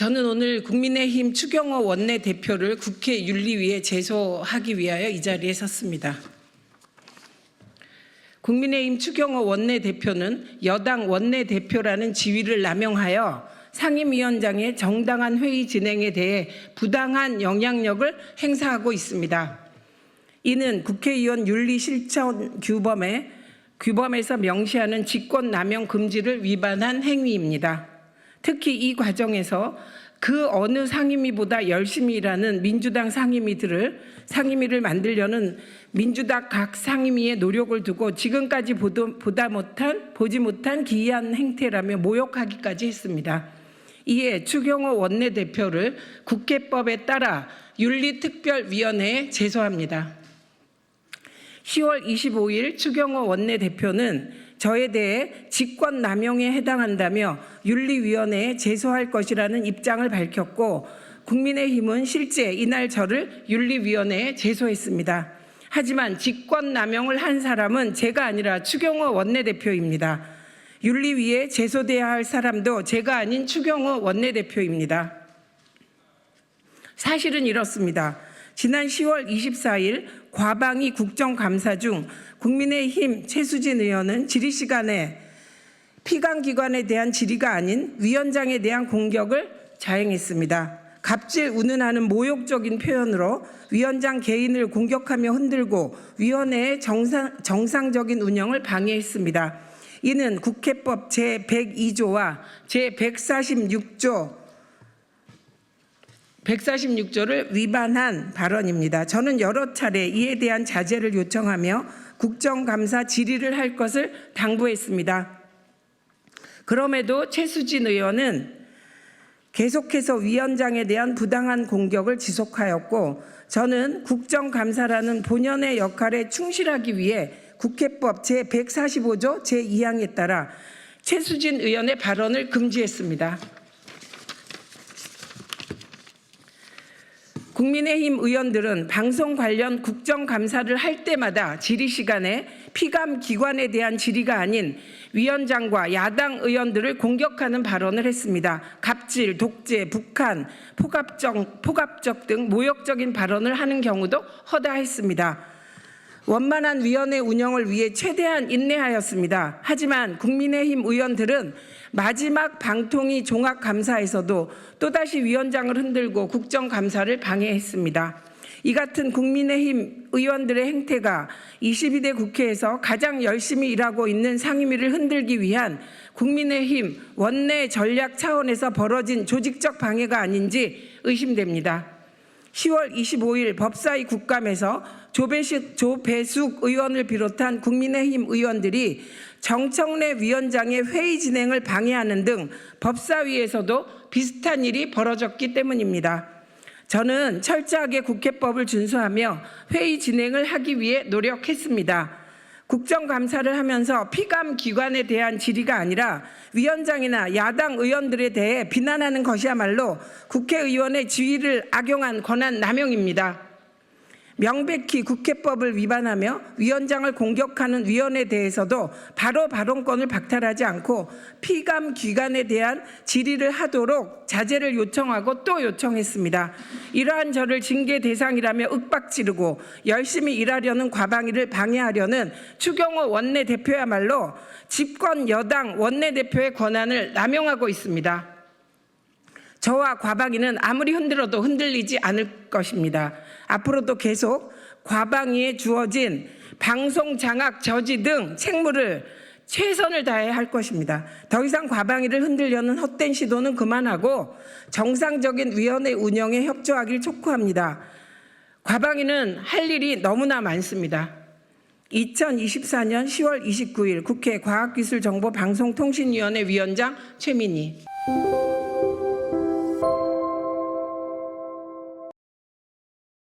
저는 오늘 국민의힘 추경호 원내대표를 국회 윤리위에 제소하기 위하여 이 자리에 섰습니다. 국민의힘 추경호 원내대표는 여당 원내대표라는 지위를 남용하여 상임위원장의 정당한 회의 진행에 대해 부당한 영향력을 행사하고 있습니다. 이는 국회의원 윤리실천 규범에서 명시하는 직권남용 금지를 위반한 행위입니다. 특히 이 과정에서 그 어느 상임위보다 열심히 일하는 민주당 상임위를 만들려는 민주당 각 상임위의 노력을 두고 지금까지 보지 못한 기이한 행태라며 모욕하기까지 했습니다. 이에 추경호 원내대표를 국회법에 따라 윤리특별위원회에 제소합니다. 10월 25일 추경호 원내대표는 저에 대해 직권남용에 해당한다며 윤리위원회에 제소할 것이라는 입장을 밝혔고 국민의힘은 실제 이날 저를 윤리위원회에 제소했습니다. 하지만 직권남용을 한 사람은 제가 아니라 추경호 원내대표입니다. 윤리위에 제소돼야 할 사람도 제가 아닌 추경호 원내대표입니다. 사실은 이렇습니다. 지난 10월 24일 과방위 국정감사 중 국민의힘 최수진 의원은 질의 시간에 피감기관에 대한 질의가 아닌 위원장에 대한 공격을 자행했습니다. 갑질 운운하는 모욕적인 표현으로 위원장 개인을 공격하며 흔들고 위원회의 정상적인 운영을 방해했습니다. 이는 국회법 제102조와 제146조를 위반한 발언입니다. 저는 여러 차례 이에 대한 자제를 요청하며 국정감사 질의를 할 것을 당부했습니다. 그럼에도 최수진 의원은 계속해서 위원장에 대한 부당한 공격을 지속하였고 저는 국정감사라는 본연의 역할에 충실하기 위해 국회법 제145조 제2항에 따라 최수진 의원의 발언을 금지했습니다. 국민의힘 의원들은 방송 관련 국정감사를 할 때마다 질의 시간에 피감기관에 대한 질의가 아닌 위원장과 야당 의원들을 공격하는 발언을 했습니다. 갑질, 독재, 북한, 포갑적 등 모욕적인 발언을 하는 경우도 허다했습니다. 원만한 위원회 운영을 위해 최대한 인내하였습니다. 하지만 국민의힘 의원들은 마지막 방통위 종합감사에서도 또다시 위원장을 흔들고 국정감사를 방해했습니다. 이 같은 국민의힘 의원들의 행태가 22대 국회에서 가장 열심히 일하고 있는 상임위를 흔들기 위한 국민의힘 원내 전략 차원에서 벌어진 조직적 방해가 아닌지 의심됩니다. 10월 25일 법사위 국감에서 조배숙 의원을 비롯한 국민의힘 의원들이 정청래 위원장의 회의 진행을 방해하는 등 법사위에서도 비슷한 일이 벌어졌기 때문입니다. 저는 철저하게 국회법을 준수하며 회의 진행을 하기 위해 노력했습니다. 국정감사를 하면서 피감기관에 대한 질의가 아니라 위원장이나 야당 의원들에 대해 비난하는 것이야말로 국회의원의 지위를 악용한 권한 남용입니다. 명백히 국회법을 위반하며 위원장을 공격하는 위원에 대해서도 바로 발언권을 박탈하지 않고 피감기관에 대한 질의를 하도록 자제를 요청하고 또 요청했습니다. 이러한 저를 징계 대상이라며 윽박지르고 열심히 일하려는 과방위를 방해하려는 추경호 원내대표야말로 집권 여당 원내대표의 권한을 남용하고 있습니다. 저와 과방위는 아무리 흔들어도 흔들리지 않을 것입니다. 앞으로도 계속 과방위에 주어진 방송 장악 저지 등 책무를 최선을 다해 할 것입니다. 더 이상 과방위를 흔들려는 헛된 시도는 그만하고 정상적인 위원회 운영에 협조하길 촉구합니다. 과방위는 할 일이 너무나 많습니다. 2024년 10월 29일 국회 과학기술정보방송통신위원회 위원장 최민희.